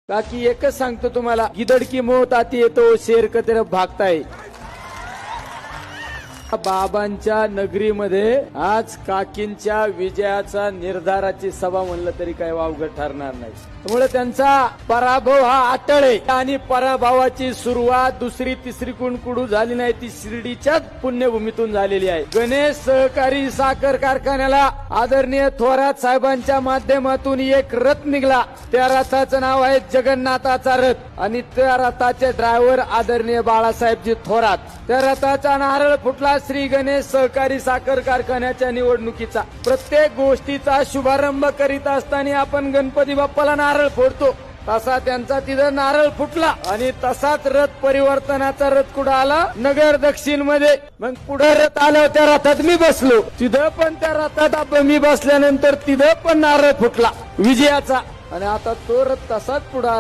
बाकी एकच सांगतो तुम्हाला, गिदड की मौत आती येतो शेर का तरफ भागताय. बाबांच्या नगरीमध्ये आज काकींच्या विजयाचा निर्धाराची सभा म्हणलं तरी काही वावगं ठरणार नाही. त्यामुळे त्यांचा पराभव हा अटळ आहे आणि पराभवाची सुरुवात दुसरी तिसरी कुणकुडू झाली नाही, ती शिर्डीच्याच पुण्यभूमीतून झालेली आहे. गणेश सहकारी साखर कारखान्याला आदरणीय थोरात साहेबांच्या माध्यमातून एक रथ निघाला. त्या रथाचं नाव आहे जगन्नाथाचा रथ आणि त्या रथाचे ड्रायव्हर आदरणीय बाळासाहेबजी थोरात. त्या रथाचा नारळ फुटला श्री गणेश सहकारी साखर कारखान्याच्या निवडणुकीचा. प्रत्येक गोष्टीचा शुभारंभ करीत असताना आपण गणपती बाप्पाला नारळ फोडतो, तसा त्यांचा तिथं नारळ फुटला आणि तसाच रथ परिवर्तनाचा रथ कुठं आला, नगर दक्षिण मध्ये. मग पुढे रथ आलं, त्या रथात मी बसलो, तिथं पण त्या रथात मी बसल्यानंतर तिथं पण नारळ फुटला विजयाचा आणि आता तो रथ तसाच पुढे